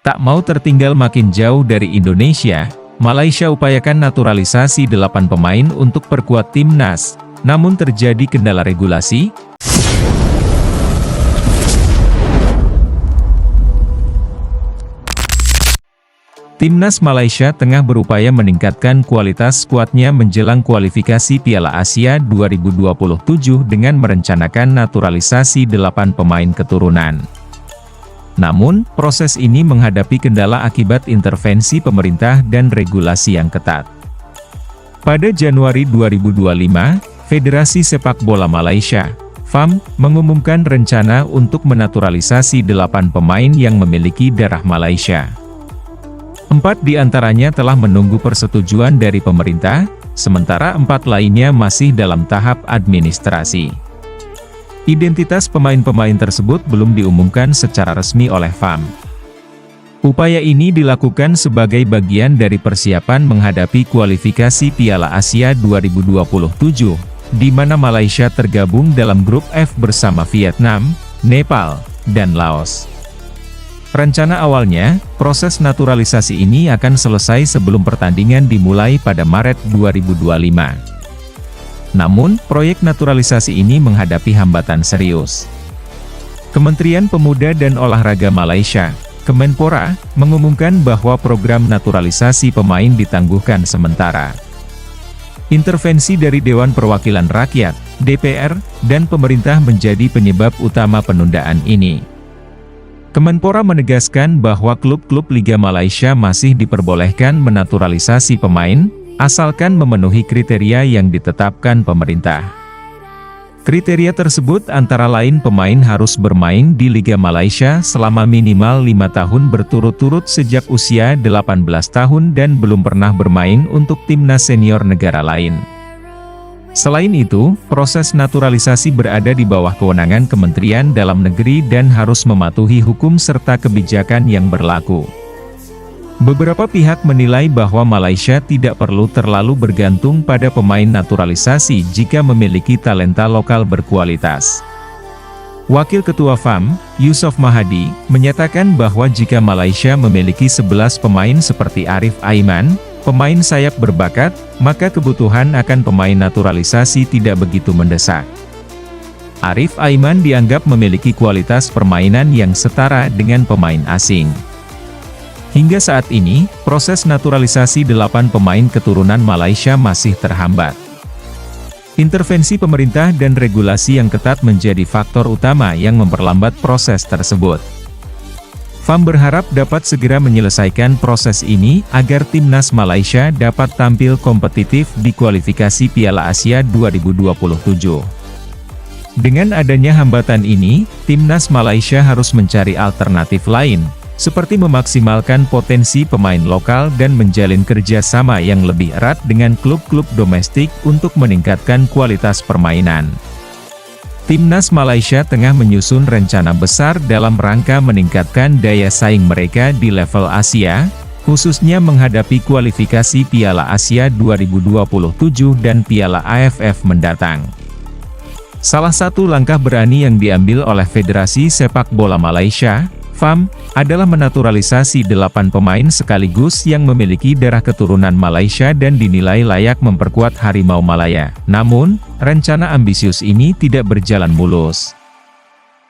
Tak mau tertinggal makin jauh dari Indonesia, Malaysia upayakan naturalisasi 8 pemain untuk perkuat timnas, namun terjadi kendala regulasi. Timnas Malaysia tengah berupaya meningkatkan kualitas skuadnya menjelang kualifikasi Piala Asia 2027 dengan merencanakan naturalisasi 8 pemain keturunan. Namun, proses ini menghadapi kendala akibat intervensi pemerintah dan regulasi yang ketat. Pada Januari 2025, Federasi Sepak Bola Malaysia, FAM, mengumumkan rencana untuk menaturalisasi 8 pemain yang memiliki darah Malaysia. 4 di antaranya telah menunggu persetujuan dari pemerintah, sementara 4 lainnya masih dalam tahap administrasi. Identitas pemain-pemain tersebut belum diumumkan secara resmi oleh FAM. Upaya ini dilakukan sebagai bagian dari persiapan menghadapi kualifikasi Piala Asia 2027, di mana Malaysia tergabung dalam grup F bersama Vietnam, Nepal, dan Laos. Rencana awalnya, proses naturalisasi ini akan selesai sebelum pertandingan dimulai pada Maret 2025. Namun, proyek naturalisasi ini menghadapi hambatan serius. Kementerian Pemuda dan Olahraga Malaysia, Kemenpora, mengumumkan bahwa program naturalisasi pemain ditangguhkan sementara. Intervensi dari Dewan Perwakilan Rakyat, DPR, dan pemerintah menjadi penyebab utama penundaan ini. Kemenpora menegaskan bahwa klub-klub Liga Malaysia masih diperbolehkan menaturalisasi pemain, asalkan memenuhi kriteria yang ditetapkan pemerintah. Kriteria tersebut antara lain pemain harus bermain di Liga Malaysia selama minimal 5 tahun berturut-turut sejak usia 18 tahun dan belum pernah bermain untuk timnas senior negara lain. Selain itu, proses naturalisasi berada di bawah kewenangan Kementerian Dalam Negeri dan harus mematuhi hukum serta kebijakan yang berlaku. Beberapa pihak menilai bahwa Malaysia tidak perlu terlalu bergantung pada pemain naturalisasi jika memiliki talenta lokal berkualitas. Wakil Ketua FAM, Yusof Mahadi, menyatakan bahwa jika Malaysia memiliki 11 pemain seperti Arif Aiman, pemain sayap berbakat, maka kebutuhan akan pemain naturalisasi tidak begitu mendesak. Arif Aiman dianggap memiliki kualitas permainan yang setara dengan pemain asing. Hingga saat ini, proses naturalisasi 8 pemain keturunan Malaysia masih terhambat. Intervensi pemerintah dan regulasi yang ketat menjadi faktor utama yang memperlambat proses tersebut. FAM berharap dapat segera menyelesaikan proses ini agar timnas Malaysia dapat tampil kompetitif di kualifikasi Piala Asia 2027. Dengan adanya hambatan ini, timnas Malaysia harus mencari alternatif lain, seperti memaksimalkan potensi pemain lokal dan menjalin kerjasama yang lebih erat dengan klub-klub domestik untuk meningkatkan kualitas permainan. Timnas Malaysia tengah menyusun rencana besar dalam rangka meningkatkan daya saing mereka di level Asia, khususnya menghadapi kualifikasi Piala Asia 2027 dan Piala AFF mendatang. Salah satu langkah berani yang diambil oleh Federasi Sepak Bola Malaysia, FAM, adalah menaturalisasi 8 pemain sekaligus yang memiliki darah keturunan Malaysia dan dinilai layak memperkuat Harimau Malaya. Namun, rencana ambisius ini tidak berjalan mulus.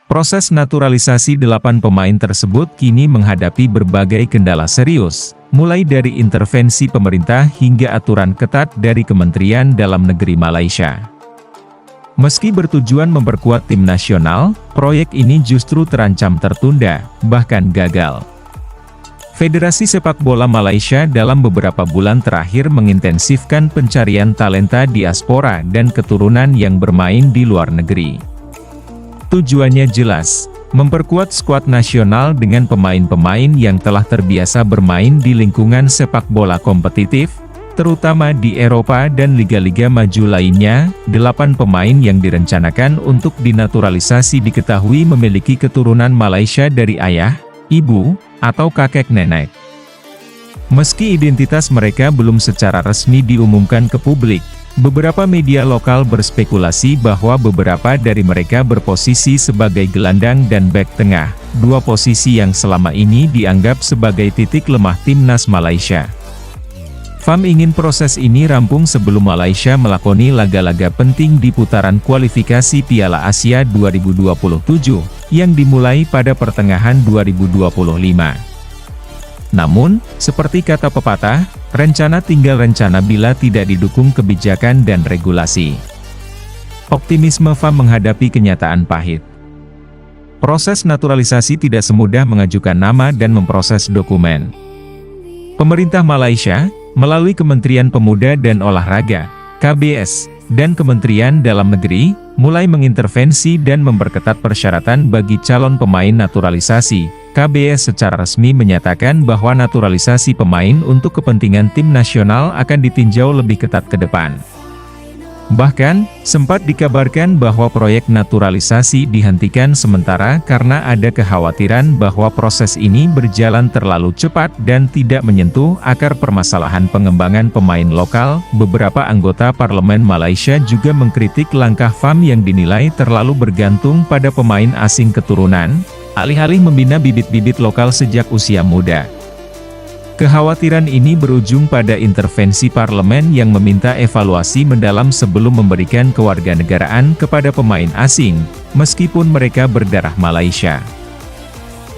Proses naturalisasi 8 pemain tersebut kini menghadapi berbagai kendala serius, mulai dari intervensi pemerintah hingga aturan ketat dari Kementerian Dalam Negeri Malaysia. Meski bertujuan memperkuat tim nasional, proyek ini justru terancam tertunda, bahkan gagal. Federasi Sepak Bola Malaysia dalam beberapa bulan terakhir mengintensifkan pencarian talenta diaspora dan keturunan yang bermain di luar negeri. Tujuannya jelas, memperkuat skuad nasional dengan pemain-pemain yang telah terbiasa bermain di lingkungan sepak bola kompetitif, terutama di Eropa dan liga-liga maju lainnya. 8 pemain yang direncanakan untuk dinaturalisasi diketahui memiliki keturunan Malaysia dari ayah, ibu, atau kakek nenek. Meski identitas mereka belum secara resmi diumumkan ke publik, beberapa media lokal berspekulasi bahwa beberapa dari mereka berposisi sebagai gelandang dan bek tengah, dua posisi yang selama ini dianggap sebagai titik lemah timnas Malaysia. FAM ingin proses ini rampung sebelum Malaysia melakoni laga-laga penting di putaran kualifikasi Piala Asia 2027, yang dimulai pada pertengahan 2025. Namun, seperti kata pepatah, rencana tinggal rencana bila tidak didukung kebijakan dan regulasi. Optimisme FAM menghadapi kenyataan pahit. Proses naturalisasi tidak semudah mengajukan nama dan memproses dokumen. Pemerintah Malaysia, melalui Kementerian Pemuda dan Olahraga, KBS, dan Kementerian Dalam Negeri, mulai mengintervensi dan memperketat persyaratan bagi calon pemain naturalisasi. KBS secara resmi menyatakan bahwa naturalisasi pemain untuk kepentingan tim nasional akan ditinjau lebih ketat ke depan. Bahkan, sempat dikabarkan bahwa proyek naturalisasi dihentikan sementara karena ada kekhawatiran bahwa proses ini berjalan terlalu cepat dan tidak menyentuh akar permasalahan pengembangan pemain lokal. Beberapa anggota parlemen Malaysia juga mengkritik langkah FAM yang dinilai terlalu bergantung pada pemain asing keturunan, alih-alih membina bibit-bibit lokal sejak usia muda. Kekhawatiran ini berujung pada intervensi parlemen yang meminta evaluasi mendalam sebelum memberikan kewarganegaraan kepada pemain asing, meskipun mereka berdarah Malaysia.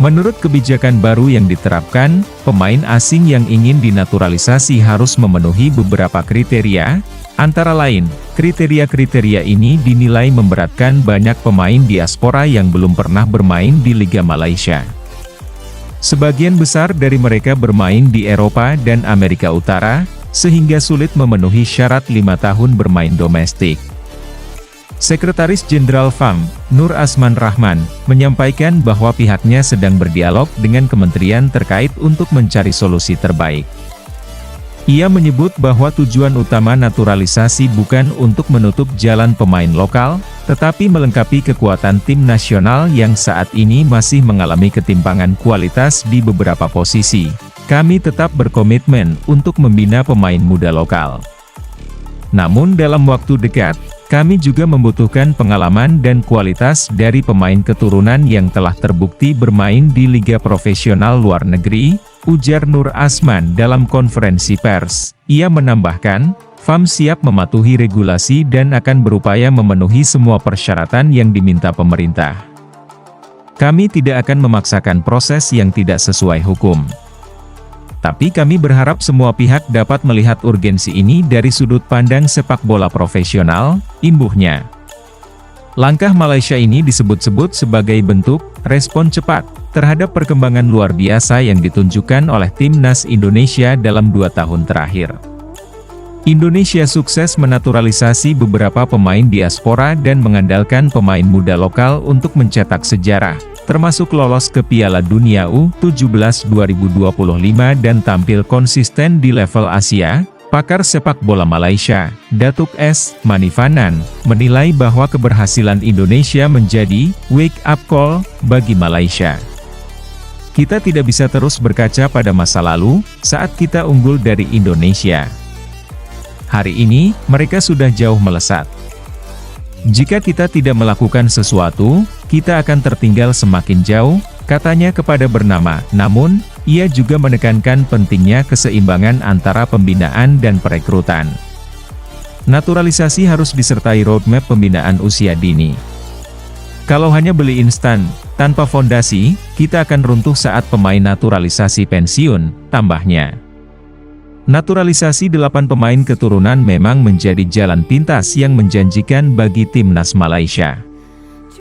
Menurut kebijakan baru yang diterapkan, pemain asing yang ingin dinaturalisasi harus memenuhi beberapa kriteria, antara lain, kriteria-kriteria ini dinilai memberatkan banyak pemain diaspora yang belum pernah bermain di Liga Malaysia. Sebagian besar dari mereka bermain di Eropa dan Amerika Utara, sehingga sulit memenuhi syarat 5 tahun bermain domestik. Sekretaris Jenderal FAM, Nur Asman Rahman, menyampaikan bahwa pihaknya sedang berdialog dengan kementerian terkait untuk mencari solusi terbaik. Ia menyebut bahwa tujuan utama naturalisasi bukan untuk menutup jalan pemain lokal, tetapi melengkapi kekuatan tim nasional yang saat ini masih mengalami ketimpangan kualitas di beberapa posisi. Kami tetap berkomitmen untuk membina pemain muda lokal. Namun dalam waktu dekat, kami juga membutuhkan pengalaman dan kualitas dari pemain keturunan yang telah terbukti bermain di liga profesional luar negeri, ujar Nur Asman dalam konferensi pers. Ia menambahkan, FAM siap mematuhi regulasi dan akan berupaya memenuhi semua persyaratan yang diminta pemerintah. Kami tidak akan memaksakan proses yang tidak sesuai hukum. Tapi kami berharap semua pihak dapat melihat urgensi ini dari sudut pandang sepak bola profesional, imbuhnya. Langkah Malaysia ini disebut-sebut sebagai bentuk respon cepat terhadap perkembangan luar biasa yang ditunjukkan oleh timnas Indonesia dalam 2 tahun terakhir. Indonesia sukses menaturalisasi beberapa pemain diaspora dan mengandalkan pemain muda lokal untuk mencetak sejarah, termasuk lolos ke Piala Dunia U17 2025 dan tampil konsisten di level Asia. Pakar sepak bola Malaysia, Datuk S. Manifanan, menilai bahwa keberhasilan Indonesia menjadi wake-up call bagi Malaysia. Kita tidak bisa terus berkaca pada masa lalu, saat kita unggul dari Indonesia. Hari ini, mereka sudah jauh melesat. Jika kita tidak melakukan sesuatu, kita akan tertinggal semakin jauh, katanya kepada Bernama. Namun, ia juga menekankan pentingnya keseimbangan antara pembinaan dan perekrutan. Naturalisasi harus disertai roadmap pembinaan usia dini. Kalau hanya beli instan, tanpa fondasi, kita akan runtuh saat pemain naturalisasi pensiun, tambahnya. Naturalisasi 8 pemain keturunan memang menjadi jalan pintas yang menjanjikan bagi timnas Malaysia.